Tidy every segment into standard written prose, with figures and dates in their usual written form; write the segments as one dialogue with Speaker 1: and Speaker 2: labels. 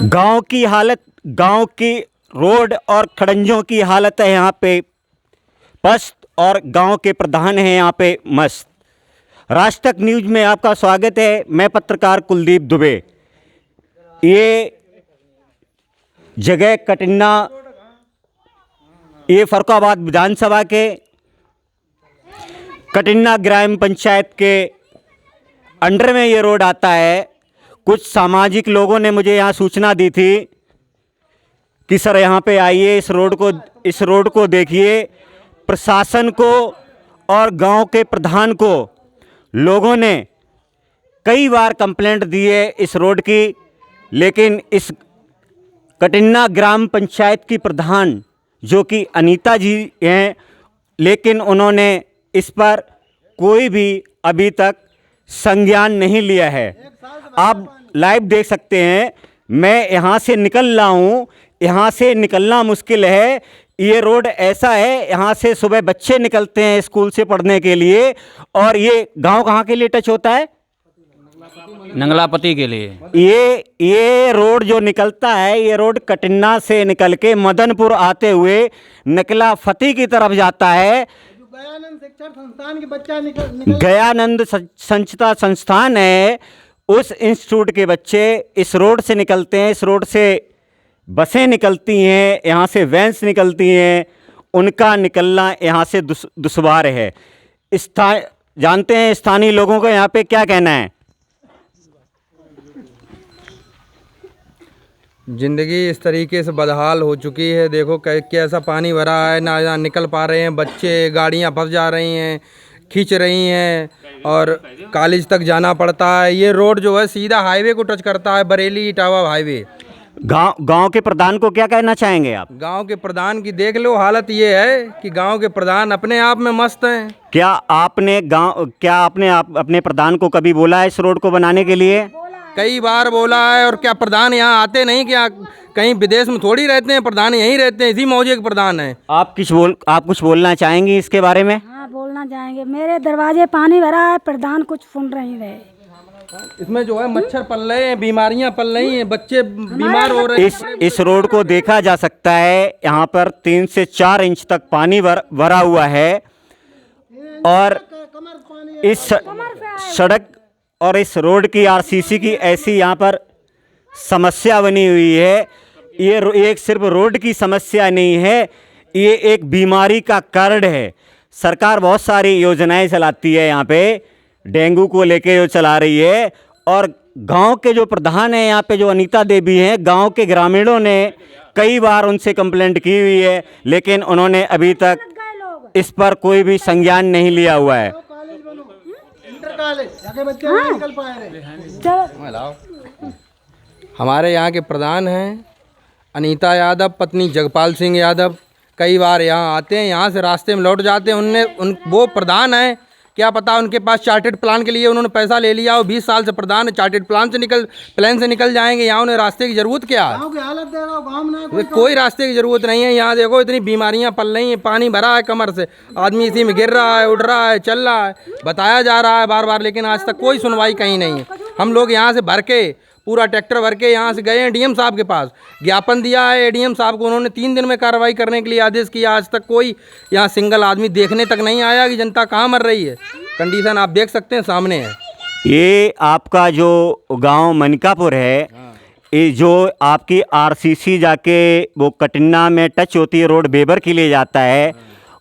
Speaker 1: गांव की हालत, गांव की रोड और खड़ंजों की हालत है यहाँ पे पस्त, और गांव के प्रधान हैं यहाँ पे मस्त। राज तक न्यूज़ में आपका स्वागत है। मैं पत्रकार कुलदीप दुबे। ये जगह कटिन्ना, ये फर्रुखाबाद विधानसभा के कटिन्ना ग्राम पंचायत के अंडर में ये रोड आता है। कुछ सामाजिक लोगों ने मुझे यहाँ सूचना दी थी कि सर यहाँ पे आइए, इस रोड को देखिए। प्रशासन को और गांव के प्रधान को लोगों ने कई बार कंप्लेंट दी है इस रोड की, लेकिन इस कटिन्ना ग्राम पंचायत की प्रधान जो कि अनीता जी हैं, लेकिन उन्होंने इस पर कोई भी अभी तक संज्ञान नहीं लिया है। आप लाइव देख सकते हैं, मैं यहाँ से निकल रहा हूँ, यहाँ से निकलना मुश्किल है। ये रोड ऐसा है, यहाँ से सुबह बच्चे निकलते हैं स्कूल से पढ़ने के लिए, और ये गांव कहाँ के लिए टच होता है?
Speaker 2: नंगलापति के लिए।
Speaker 1: ये रोड जो निकलता है, ये रोड कटिन्ना से निकल के मदनपुर आते हुए नकलापति की तरफ जाता है।
Speaker 3: गयानंद शिक्षा संस्थान के बच्चा
Speaker 1: गयानंद संचिता संस्थान है, उस इंस्टीट्यूट के बच्चे इस रोड से निकलते हैं। इस रोड से बसें निकलती हैं, यहाँ से वैन्स निकलती हैं, उनका निकलना यहाँ से दुश्वार है। जानते हैं स्थानीय लोगों को यहाँ पे क्या कहना है?
Speaker 4: ज़िंदगी इस तरीके से बदहाल हो चुकी है। देखो कैसा पानी भरा है, ना निकल पा रहे हैं बच्चे, गाड़ियाँ फंस जा रही हैं, खींच रही हैं, और कॉलेज तक जाना पड़ता है। ये रोड जो है सीधा हाईवे को टच करता है, बरेली इटावा हाईवे।
Speaker 1: गांव के प्रधान को क्या कहना चाहेंगे आप?
Speaker 4: गांव के प्रधान की देख लो हालत ये है कि गांव के प्रधान अपने आप में मस्त हैं।
Speaker 1: क्या आपने अपने प्रधान को कभी बोला है इस रोड को बनाने के लिए?
Speaker 4: कई बार बोला है। और क्या प्रधान यहाँ आते नहीं? क्या कहीं विदेश में थोड़ी रहते हैं? प्रधान यहीं रहते हैं, इसी मौजे के प्रधान हैं।
Speaker 1: आप कुछ बोलना चाहेंगी इसके बारे में?
Speaker 5: हाँ, बोलना चाहेंगे। मेरे दरवाजे पानी भरा है, प्रधान कुछ सुन नहीं रहे।
Speaker 4: इसमें जो है मच्छर पल रहे हैं, बीमारियां पल रही हैं, बच्चे बीमार हो रहे हैं।
Speaker 1: इस रोड को देखा जा सकता है, यहाँ पर 3 से 4 इंच तक पानी भरा हुआ है, और इस सड़क और इस रोड की आरसीसी की ऐसी यहाँ पर समस्या बनी हुई है। ये एक सिर्फ रोड की समस्या नहीं है, ये एक बीमारी का कारण है। सरकार बहुत सारी योजनाएं चलाती है यहाँ पे, डेंगू को लेके जो चला रही है, और गांव के जो प्रधान हैं यहाँ पे जो अनीता देवी हैं, गांव के ग्रामीणों ने कई बार उनसे कंप्लेंट की हुई है, लेकिन उन्होंने अभी तक इस पर कोई भी संज्ञान नहीं लिया हुआ है।
Speaker 4: हमारे यहाँ के प्रधान हैं अनीता यादव, पत्नी जगपाल सिंह यादव। कई बार यहाँ आते हैं, यहाँ से रास्ते में लौट जाते हैं। वो प्रधान हैं, क्या पता उनके पास चार्टेड प्लान के लिए उन्होंने पैसा ले लिया हो। 20 साल से प्रधान है, चार्टेड प्लान से निकल जाएंगे। यहाँ उन्हें रास्ते की ज़रूरत क्या है?
Speaker 3: गांव की हालत देखो, गांव में
Speaker 4: कोई रास्ते की ज़रूरत नहीं है। यहाँ देखो इतनी बीमारियाँ पल रही हैं, पानी भरा है कमर से, आदमी इसी में गिर रहा है, उड़ रहा है, चल रहा है। बताया जा रहा है बार बार, लेकिन आज तक कोई सुनवाई कहीं नहीं है। हम लोग यहाँ से भर के, पूरा ट्रैक्टर भर के यहाँ से गए हैं डीएम साहब के पास, ज्ञापन दिया है एडीएम साहब को। उन्होंने 3 दिन में कार्रवाई करने के लिए आदेश किया। आज तक कोई यहाँ सिंगल आदमी देखने तक नहीं आया कि जनता कहाँ मर रही है। कंडीशन आप देख सकते हैं, सामने है।
Speaker 1: ये आपका जो गांव मनिकापुर है, ये जो आपकी आरसीसी जाके वो कटिन्ना में टच होती है, रोड बेबर के लिए जाता है,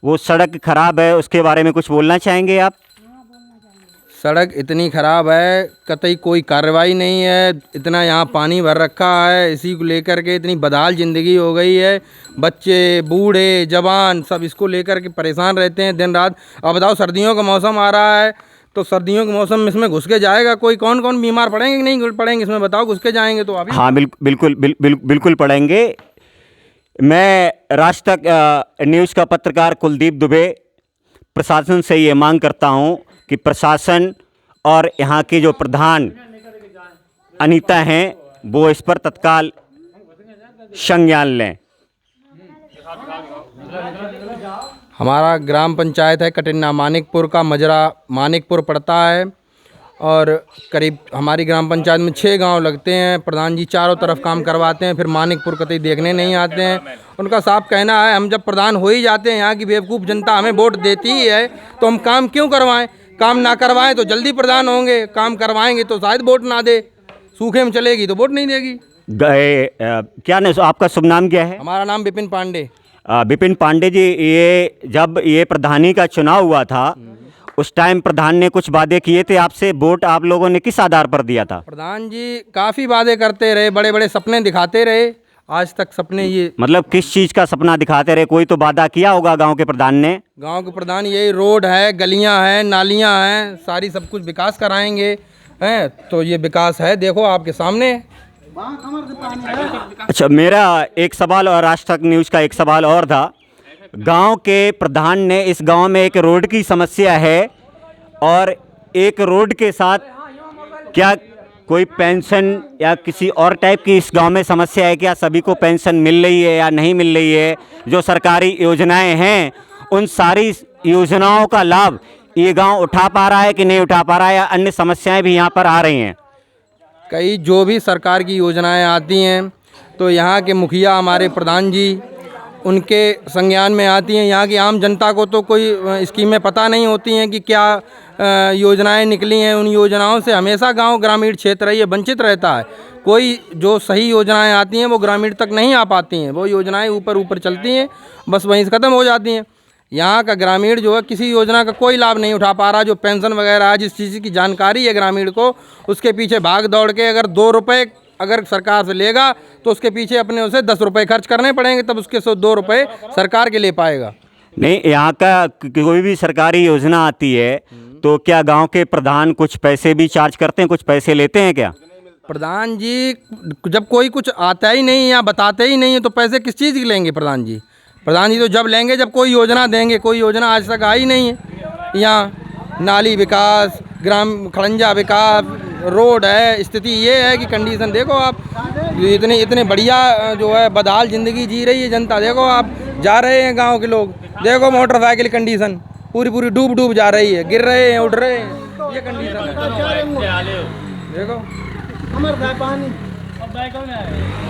Speaker 1: वो सड़क खराब है, उसके बारे में कुछ बोलना चाहेंगे आप?
Speaker 4: सड़क इतनी ख़राब है, कतई कोई कार्रवाई नहीं है। इतना यहाँ पानी भर रखा है, इसी को लेकर के इतनी बदहाल ज़िंदगी हो गई है। बच्चे, बूढ़े, जवान सब इसको लेकर के परेशान रहते हैं दिन रात। अब बताओ, सर्दियों का मौसम आ रहा है, तो सर्दियों के मौसम में इसमें घुस के जाएगा कोई? कौन कौन बीमार पड़ेंगे कि नहीं पड़ेंगे इसमें? बताओ, घुस के जाएंगे तो अभी।
Speaker 1: हाँ, बिल्कुल पड़ेंगे। मैं राज तक न्यूज़ का पत्रकार कुलदीप दुबे प्रशासन से ये मांग करता हूँ कि प्रशासन और यहाँ के जो प्रधान अनीता हैं, वो इस पर तत्काल संज्ञान लें।
Speaker 4: हमारा ग्राम पंचायत है कटिन्ना मानिकपुर का, मजरा मानिकपुर पड़ता है, और करीब हमारी ग्राम पंचायत में 6 गांव लगते हैं। प्रधान जी चारों तरफ काम करवाते हैं, फिर मानिकपुर कतई देखने नहीं आते हैं। उनका साफ कहना है हम जब प्रधान हो ही जाते हैं, यहाँ की बेवकूफ़ जनता हमें वोट देती ही है, तो हम काम क्यों करवाएं? काम ना करवाएं तो जल्दी प्रधान होंगे, काम करवाएंगे तो शायद वोट ना दे। सूखे में चलेगी तो वोट नहीं देगी।
Speaker 1: क्या नहीं, आपका शुभ नाम क्या है?
Speaker 4: हमारा नाम विपिन पांडे।
Speaker 1: विपिन पांडे जी, ये जब ये प्रधानी का चुनाव हुआ था उस टाइम प्रधान ने कुछ वादे किए थे आपसे, वोट आप लोगों ने किस आधार पर दिया था?
Speaker 4: प्रधान जी काफ़ी वादे करते रहे, बड़े बड़े सपने दिखाते रहे, आज तक सपने ये
Speaker 1: मतलब किस चीज़ का सपना दिखाते रहे? कोई तो वादा किया होगा गांव के प्रधान ने।
Speaker 4: गांव के प्रधान यही रोड है, गलियां हैं, नालियां हैं, सारी सब कुछ विकास कराएंगे हैं। तो ये विकास है, देखो आपके सामने।
Speaker 3: वहाँ कमर से पानी है।
Speaker 1: अच्छा, मेरा एक सवाल और आज तक न्यूज़ का एक सवाल और था। गांव के प्रधान ने इस गांव में एक रोड की समस्या है और एक रोड के साथ क्या कोई पेंशन या किसी और टाइप की इस गांव में समस्या है क्या? सभी को पेंशन मिल रही है या नहीं मिल रही है? जो सरकारी योजनाएं हैं उन सारी योजनाओं का लाभ ये गांव उठा पा रहा है कि नहीं उठा पा रहा है, या अन्य समस्याएं भी यहाँ पर आ रही हैं?
Speaker 4: कई जो भी सरकार की योजनाएं आती हैं तो यहाँ के मुखिया हमारे प्रधान जी उनके संज्ञान में आती हैं। यहाँ की आम जनता को तो कोई स्कीमें पता नहीं होती हैं कि क्या योजनाएं निकली हैं। उन योजनाओं से हमेशा गांव ग्रामीण क्षेत्र ये वंचित रहता है। कोई जो सही योजनाएं आती हैं वो ग्रामीण तक नहीं आ पाती हैं, वो योजनाएं ऊपर ऊपर चलती हैं, बस वहीं से ख़त्म हो जाती हैं। यहाँ का ग्रामीण जो है किसी योजना का कोई लाभ नहीं उठा पा रहा। जो पेंशन वगैरह है, जिस चीज़ की जानकारी है ग्रामीण को, उसके पीछे भाग दौड़ के अगर 2 रुपये अगर सरकार से लेगा तो उसके पीछे अपने उसे 10 रुपये खर्च करने पड़ेंगे, तब उसके 2 रुपये सरकार के ले पाएगा।
Speaker 1: नहीं, यहाँ का कोई भी सरकारी योजना आती है तो क्या गांव के प्रधान कुछ पैसे भी चार्ज करते हैं, कुछ पैसे लेते हैं क्या?
Speaker 4: प्रधान जी जब कोई कुछ आता ही नहीं या बताते ही नहीं है तो पैसे किस चीज़ के लेंगे प्रधान जी? प्रधान जी तो जब लेंगे जब कोई योजना देंगे। कोई योजना आज तक आई नहीं है। यहाँ नाली विकास, ग्राम खड़ंजा विकास, रोड है। स्थिति ये है कि कंडीशन देखो आप, इतने बढ़िया जो है बदहाल ज़िंदगी जी रही है जनता। देखो आप जा रहे हैं गांव के लोग, देखो मोटरसाइकिल कंडीशन पूरी डूब जा रही है, गिर रहे हैं, उठ रहे हैं, ये कंडीशन है। देखो
Speaker 3: कमर से पानी।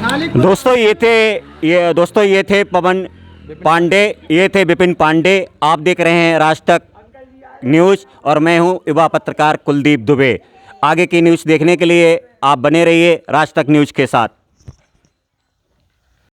Speaker 3: नाली
Speaker 1: दोस्तों ये थे पवन पांडे, ये थे विपिन पांडे। आप देख रहे हैं राज तक न्यूज़ और मैं हूं युवा पत्रकार कुलदीप दुबे। आगे की न्यूज़ देखने के लिए आप बने रहिए राज तक न्यूज़ के साथ।